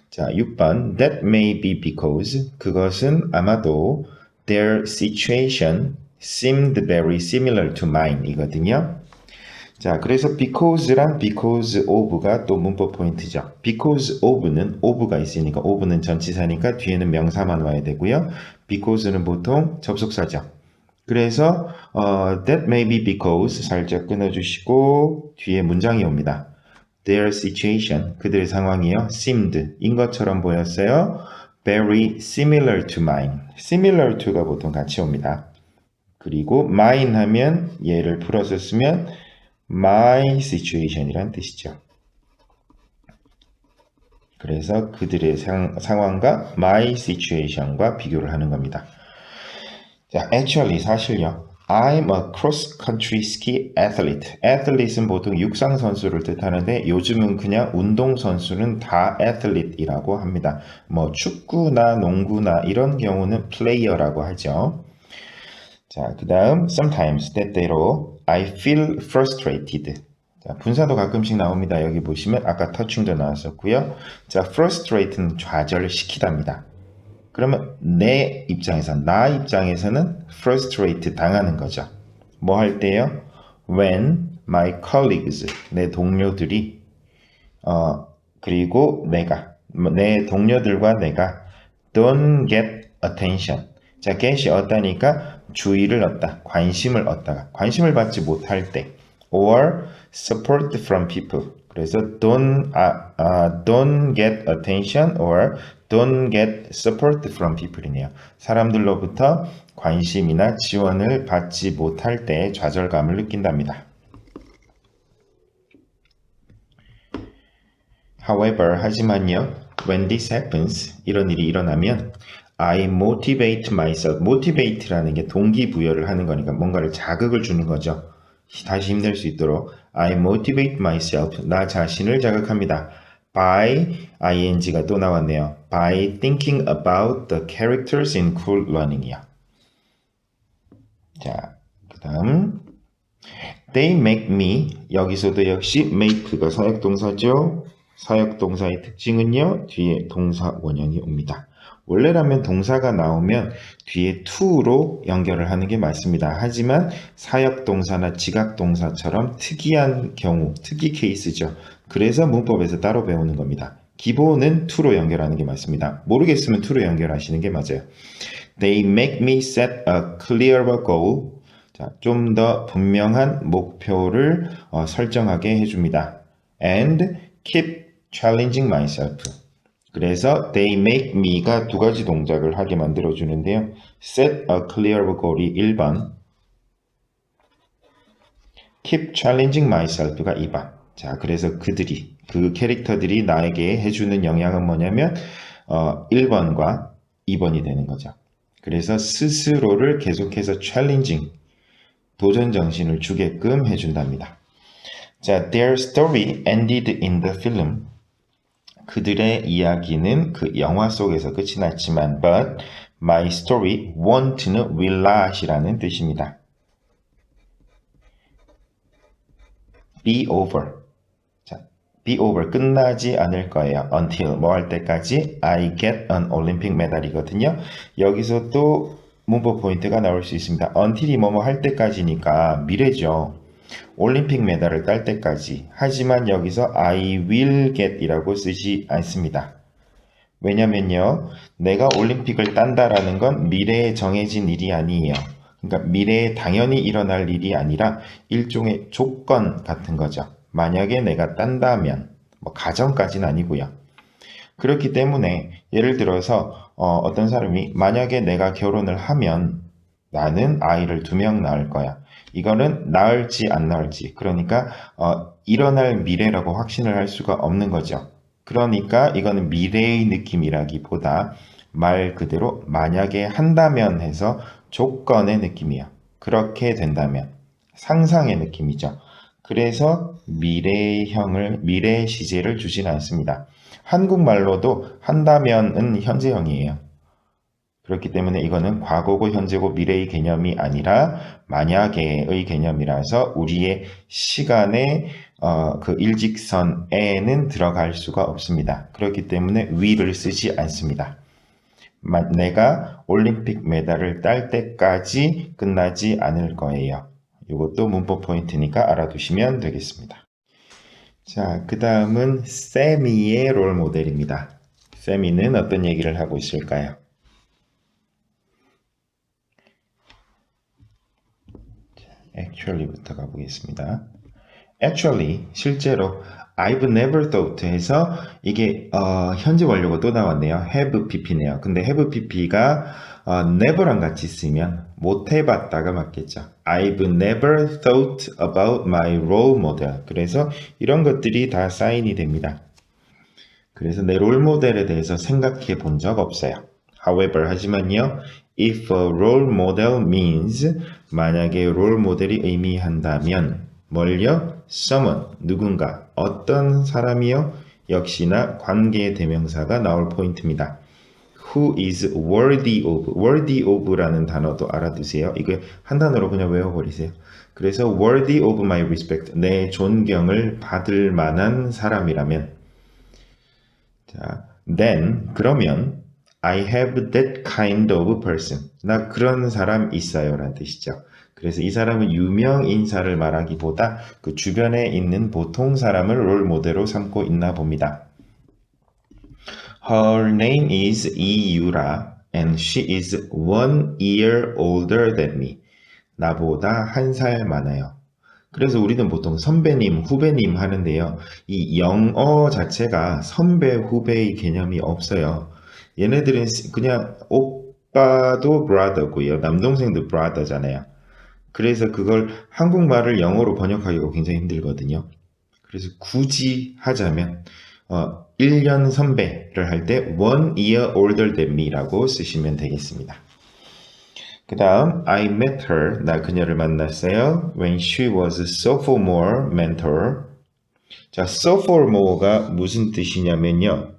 자, 6번 That may be because 그것은 아마도 their situation seemed very similar to mine 이거든요. 자, 그래서 because랑 because of가 또 문법 포인트죠. because of는 of가 있으니까 of는 전치사니까 뒤에는 명사만 와야 되고요. because는 보통 접속사죠. 그래서 that may be because 살짝 끊어주시고 뒤에 문장이 옵니다. Their situation, 그들의 상황이요. seemed, 인 것처럼 보였어요. Very similar to mine. similar to가 보통 같이 옵니다. 그리고 mine 하면 얘를 풀어서 쓰면 my situation이란 뜻이죠. 그래서 그들의 상황과 my situation과 비교를 하는 겁니다. 자, actually 사실요. I'm a cross-country ski athlete. athlete은 보통 육상 선수를 뜻하는데 요즘은 그냥 운동 선수는 다 athlete이라고 합니다. 뭐 축구나 농구나 이런 경우는 player라고 하죠. 자, 그다음 sometimes 때때로 I feel frustrated. 자, 분사도 가끔씩 나옵니다. 여기 보시면 아까 touching도 나왔었고요. 자, frustrate는 좌절시키답니다. 그러면 내 입장에서, 나 입장에서는 frustrate 당하는 거죠. 뭐 할 때요? When my colleagues, 내 동료들이 그리고 내 동료들과 내가 don't get attention. 자, get이 얻다니까 주의를 얻다, 관심을 얻다가 관심을 받지 못할 때 or support from people. 그래서 don't get attention or don't get support from people이네요. 사람들로부터 관심이나 지원을 받지 못할 때 좌절감을 느낀답니다. However, 하지만요, when this happens, 이런 일이 일어나면 I motivate myself. motivate라는 게 동기부여를 하는 거니까 뭔가를 자극을 주는 거죠. 다시 힘낼 수 있도록 I motivate myself. 나 자신을 자극합니다. By ing가 또 나왔네요. By thinking about the characters in Cool Running이요. 자, 그 다음 They make me. 여기서도 역시 make가 사역동사죠. 사역동사의 특징은요. 뒤에 동사 원형이 옵니다. 원래라면 동사가 나오면 뒤에 to로 연결을 하는 게 맞습니다. 하지만 사역동사나 지각동사처럼 특이한 경우, 특이 케이스죠. 그래서 문법에서 따로 배우는 겁니다. 기본은 to로 연결하는 게 맞습니다. 모르겠으면 to로 연결하시는 게 맞아요. They make me set a clearer goal. 자, 좀 더 분명한 목표를 설정하게 해줍니다. And keep challenging myself. 그래서 they make me가 두 가지 동작을 하게 만들어주는데요. set a clear goal이 1번, keep challenging myself가 2번. 자, 그래서 그 캐릭터들이 나에게 해주는 영향은 뭐냐면 1번과 2번이 되는 거죠. 그래서 스스로를 계속해서 challenging, 도전 정신을 주게끔 해준답니다. 자, their story ended in the film. 그들의 이야기는 그 영화 속에서 끝이 났지만 but my story won't는 will not이라는 뜻입니다. be over. 자, be over 끝나지 않을 거예요. until 뭐 할 때까지 I get an Olympic medal이거든요. 여기서 또 문법 포인트가 나올 수 있습니다. until이 뭐뭐 할 때까지니까 미래죠. 올림픽 메달을 딸 때까지. 하지만 여기서 I will get 이라고 쓰지 않습니다. 왜냐면요, 내가 올림픽을 딴다라는 건 미래에 정해진 일이 아니에요. 그러니까 미래에 당연히 일어날 일이 아니라 일종의 조건 같은 거죠. 만약에 내가 딴다면, 뭐 가정까지는 아니고요. 그렇기 때문에 예를 들어서 어떤 사람이 만약에 내가 결혼을 하면 나는 아이를 2명 낳을 거야. 이거는 나을지 안 나을지, 그러니까 일어날 미래라고 확신을 할 수가 없는 거죠. 그러니까 이거는 미래의 느낌이라기보다 말 그대로 만약에 한다면 해서 조건의 느낌이에요. 그렇게 된다면 상상의 느낌이죠. 그래서 미래 시제를 주진 않습니다. 한국말로도 한다면은 현재형이에요. 그렇기 때문에 이거는 과거고 현재고 미래의 개념이 아니라 만약에의 개념이라서 우리의 시간의 그 일직선에는 들어갈 수가 없습니다. 그렇기 때문에 will을 쓰지 않습니다. 내가 올림픽 메달을 딸 때까지 끝나지 않을 거예요. 이것도 문법 포인트니까 알아두시면 되겠습니다. 자, 그 다음은 세미의 롤 모델입니다. 세미는 어떤 얘기를 하고 있을까요? actually부터 가보겠습니다. actually, 실제로 I've never thought 해서 이게 현재 완료가 또 나왔네요. have pp네요. 근데 have pp가 never랑 같이 쓰면 못 해봤다가 맞겠죠. I've never thought about my role model. 그래서 이런 것들이 다 사인이 됩니다. 그래서 내 롤 모델에 대해서 생각해 본 적 없어요. However, 하지만요. If a role model means 만약에 롤 모델이 의미한다면 뭘요? Someone, 누군가, 어떤 사람이요? 역시나 관계 대명사가 나올 포인트입니다. Who is worthy of, worthy of라는 단어도 알아두세요. 이거 한 단어로 그냥 외워버리세요. 그래서 worthy of my respect, 내 존경을 받을 만한 사람이라면 자, then, 그러면 I have that kind of person. 나 그런 사람 있어요 라는 뜻이죠. 그래서 이 사람은 유명 인사를 말하기보다 그 주변에 있는 보통 사람을 롤 모델로 삼고 있나 봅니다. Her name is 이유라 and she is 1 year older than me. 나보다 한 살 많아요. 그래서 우리는 보통 선배님, 후배님 하는데요. 이 영어 자체가 선배, 후배의 개념이 없어요. 얘네들은 그냥 오빠도 brother고요. 남동생도 brother잖아요. 그래서 그걸 한국말을 영어로 번역하기가 굉장히 힘들거든요. 그래서 굳이 하자면 1년 선배를 할 때 1 year older than me라고 쓰시면 되겠습니다. 그 다음 I met her, 나 그녀를 만났어요. When she was a sophomore mentor. 자, sophomore가 무슨 뜻이냐면요.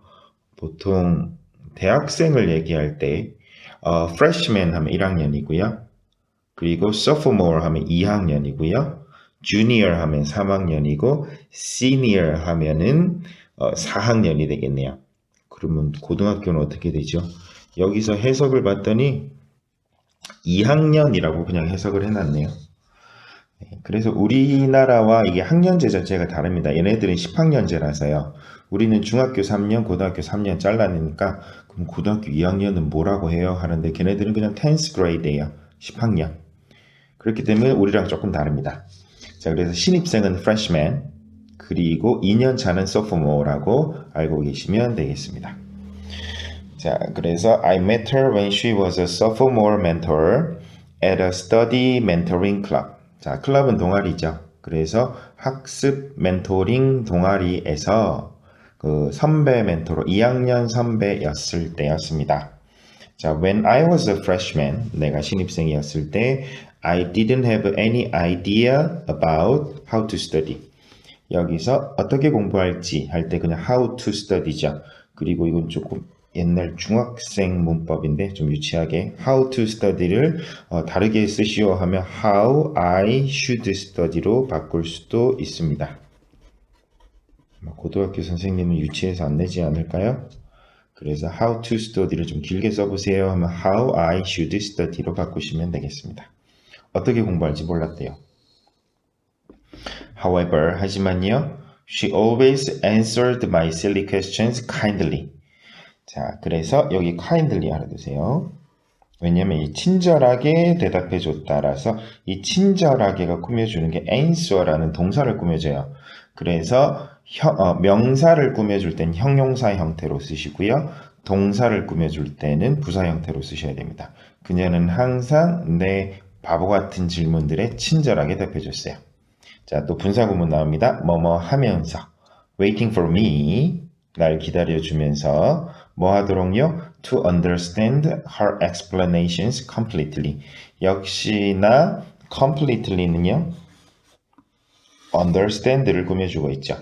보통 대학생을 얘기할 때 freshman 하면 1학년이고요. 그리고 sophomore 하면 2학년이고요. junior 하면 3학년이고 senior 하면은 4학년이 되겠네요. 그러면 고등학교는 어떻게 되죠? 여기서 해석을 봤더니 2학년이라고 그냥 해석을 해놨네요. 그래서 우리나라와 이게 학년제 자체가 다릅니다. 얘네들은 10학년제라서요. 우리는 중학교 3년, 고등학교 3년 잘라내니까 그럼 고등학교 2학년은 뭐라고 해요? 하는데 걔네들은 그냥 10th grade예요. 10학년. 그렇기 때문에 우리랑 조금 다릅니다. 자, 그래서 신입생은 freshman, 그리고 2년 차는 sophomore라고 알고 계시면 되겠습니다. 자, 그래서 I met her when she was a sophomore mentor at a study mentoring club. 자, 클럽은 동아리죠. 그래서 학습 멘토링 동아리에서 그 선배 멘토로 2학년 선배였을 때였습니다. 자, when I was a freshman, 내가 신입생이었을 때 I didn't have any idea about how to study. 여기서 어떻게 공부할지 할 때 그냥 how to study죠. 그리고 이건 조금 옛날 중학생 문법인데 좀 유치하게 how to study를 다르게 쓰시오 하면 how I should study로 바꿀 수도 있습니다. 고등학교 선생님은 유치해서 안 내지 않을까요? 그래서 how to study를 좀 길게 써보세요 하면 how I should study로 바꾸시면 되겠습니다. 어떻게 공부할지 몰랐대요. However, 하지만요, she always answered my silly questions kindly. 자, 그래서 여기 kindly 알아두세요. 왜냐면 이 친절하게 대답해 줬다라서 이 친절하게가 꾸며주는 게 answer라는 동사를 꾸며줘요. 그래서 명사를 꾸며줄 땐 형용사 형태로 쓰시고요. 동사를 꾸며줄 때는 부사 형태로 쓰셔야 됩니다. 그녀는 항상 내 바보 같은 질문들에 친절하게 대답해 줬어요. 자, 또 분사구문 나옵니다. 뭐뭐 하면서 waiting for me, 날 기다려주면서 뭐 하도록요? To understand her explanations completely. 역시나 completely는요, understand를 꾸며주고 있죠.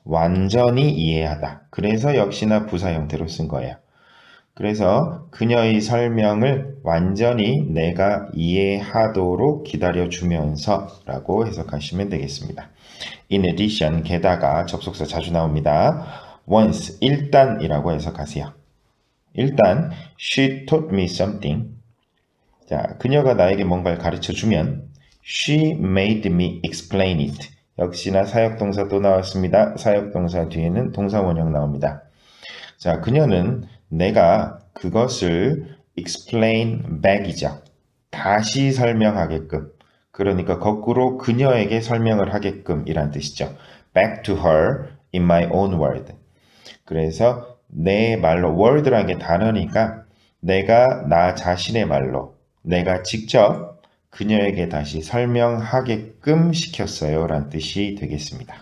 완전히 이해하다. 그래서 역시나 부사 형태로 쓴 거예요. 그래서 그녀의 설명을 완전히 내가 이해하도록 기다려주면서 라고 해석하시면 되겠습니다. In addition, 게다가 접속사 자주 나옵니다. once, 일단이라고 해석하세요. 일단, she taught me something. 자, 그녀가 나에게 뭔가를 가르쳐주면 She made me explain it. 역시나 사역동사 또 나왔습니다. 사역동사 뒤에는 동사 원형 나옵니다. 자, 그녀는 내가 그것을 explain back이죠. 다시 설명하게끔. 그러니까 거꾸로 그녀에게 설명을 하게끔 이란 뜻이죠. Back to her in my own word. 그래서 내 말로 word라는 게 단어니까 내가 나 자신의 말로 내가 직접 그녀에게 다시 설명하게끔 시켰어요 라는 뜻이 되겠습니다.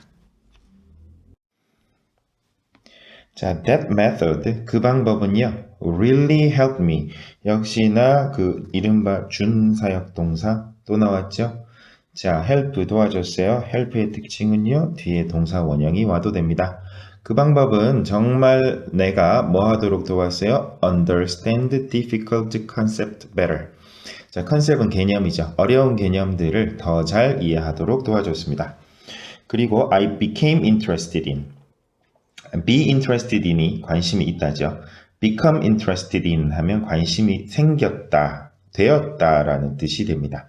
자, that method, 그 방법은요, really helped me. 역시나 그 이른바 준사역동사 또 나왔죠? 자, help 도와줬어요. help의 특징은요, 뒤에 동사 원형이 와도 됩니다. 그 방법은 정말 내가 뭐 하도록 도왔어요? understand difficult concept better. 자, 컨셉은 개념이죠. 어려운 개념들을 더 잘 이해하도록 도와줬습니다. 그리고 I became interested in. be interested in이 관심이 있다죠. become interested in 하면 관심이 생겼다, 되었다라는 뜻이 됩니다.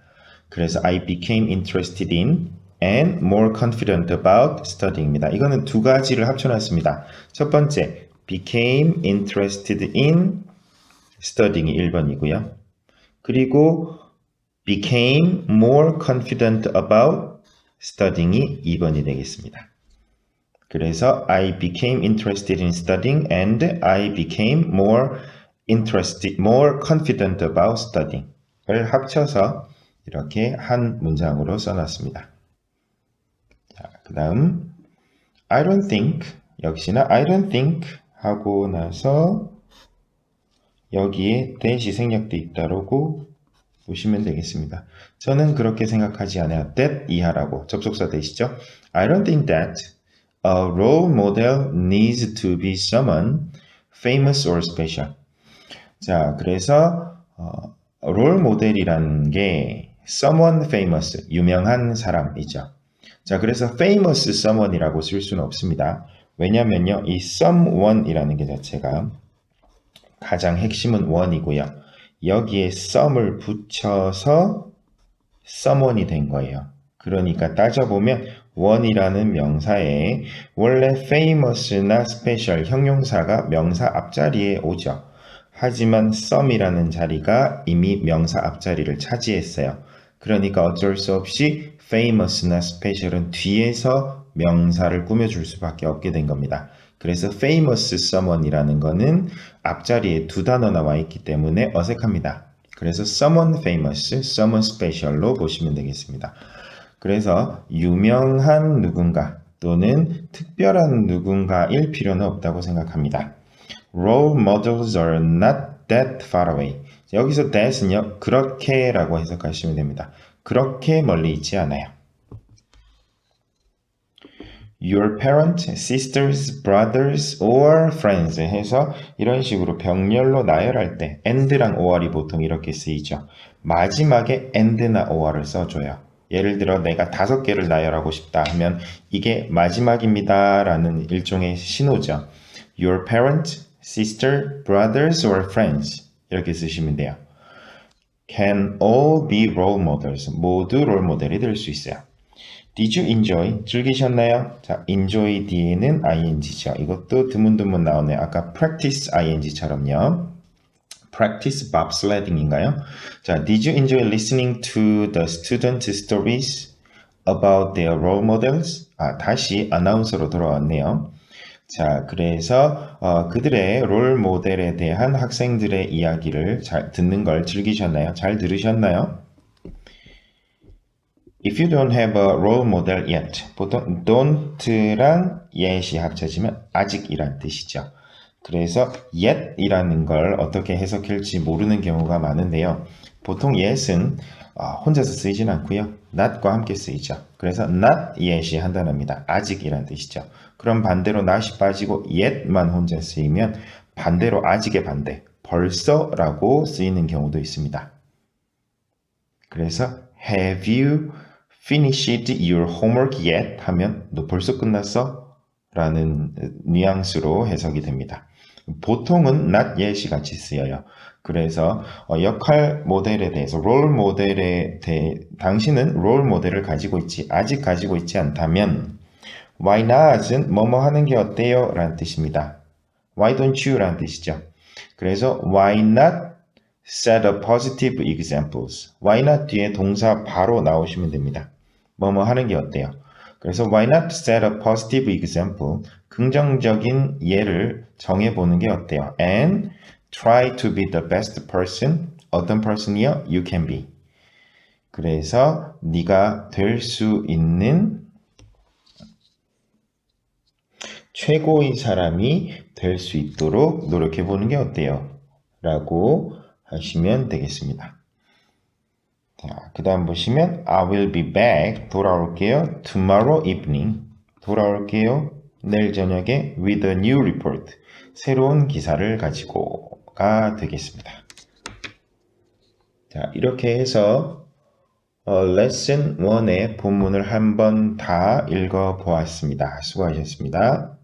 그래서 I became interested in and more confident about studying입니다. 이거는 두 가지를 합쳐놨습니다. 첫 번째, became interested in studying이 1번이고요. 그리고 became more confident about studying이 2번이 되겠습니다. 그래서 I became interested in studying and I became more confident about studying을 합쳐서 이렇게 한 문장으로 써놨습니다. 자, 그 다음 I don't think 역시나 I don't think 하고 나서 여기에 that이 생략돼 있다라고 보시면 되겠습니다. 저는 그렇게 생각하지 않아요. that 이하라고 접속사 대시죠. I don't think that a role model needs to be someone famous or special. 자, 그래서 롤 모델이라는 게 someone famous, 유명한 사람이죠. 자, 그래서 famous someone이라고 쓸 수는 없습니다. 왜냐면요, 이 someone이라는 게 자체가 가장 핵심은 one이고요. 여기에 some을 붙여서 someone이 된 거예요. 그러니까 따져보면 one이라는 명사에 원래 famous나 special 형용사가 명사 앞자리에 오죠. 하지만 some이라는 자리가 이미 명사 앞자리를 차지했어요. 그러니까 어쩔 수 없이 famous나 special은 뒤에서 명사를 꾸며줄 수밖에 없게 된 겁니다. 그래서 famous someone이라는 거는 앞자리에 두 단어 나와 있기 때문에 어색합니다. 그래서 someone famous, someone special로 보시면 되겠습니다. 그래서 유명한 누군가 또는 특별한 누군가일 필요는 없다고 생각합니다. Role models are not that far away. 여기서 that은요, 그렇게라고 해석하시면 됩니다. 그렇게 멀리 있지 않아요. Your parents, sisters, brothers, or friends 해서 이런 식으로 병렬로 나열할 때 and랑 or이 보통 이렇게 쓰이죠. 마지막에 and나 or을 써줘요. 예를 들어 내가 5개를 나열하고 싶다 하면 이게 마지막입니다 라는 일종의 신호죠. Your parents, sister, brothers, or friends 이렇게 쓰시면 돼요. Can all be role models. 모두 롤 모델이 될 수 있어요. Did you enjoy? 즐기셨나요? 자, enjoy 뒤에는 ing죠. 이것도 드문드문 나오네요. 아까 practice ing처럼요. practice bobsledding인가요? 자, did you enjoy listening to the student stories about their role models? 다시 아나운서로 돌아왔네요. 자, 그래서 그들의 롤 모델에 대한 학생들의 이야기를 잘 듣는 걸 즐기셨나요? 잘 들으셨나요? If you don't have a role model yet, 보통 don't랑 yet이 합쳐지면 아직이란 뜻이죠. 그래서 yet이라는 걸 어떻게 해석할지 모르는 경우가 많은데요. 보통 yet은 혼자서 쓰이진 않고요. not과 함께 쓰이죠. 그래서 not yet이 한 단어입니다. 아직이란 뜻이죠. 그럼 반대로 not이 빠지고 yet만 혼자 쓰이면 반대로 아직의 반대, 벌써라고 쓰이는 경우도 있습니다. 그래서 have you finished your homework yet? 하면 너 벌써 끝났어? 라는 뉘앙스로 해석이 됩니다. 보통은 not yet이 같이 쓰여요. 그래서 역할 모델에 대해서 롤 모델에 대해 당신은 롤 모델을 아직 가지고 있지 않다면 why not은 뭐뭐 하는 게 어때요? 라는 뜻입니다. why don't you? 라는 뜻이죠. 그래서 why not set a positive examples. why not 뒤에 동사 바로 나오시면 됩니다. 뭐뭐 하는 게 어때요? 그래서 why not set a positive example? 긍정적인 예를 정해보는 게 어때요? And try to be the best person. 어떤 person이요? You can be. 그래서 네가 될 수 있는 최고의 사람이 될 수 있도록 노력해보는 게 어때요? 라고 하시면 되겠습니다. 자, 그 다음 보시면 I will be back. 돌아올게요. Tomorrow evening. 돌아올게요. 내일 저녁에 with a new report. 새로운 기사를 가지고가 되겠습니다. 자, 이렇게 해서 레슨 1의 본문을 한번 다 읽어 보았습니다. 수고하셨습니다.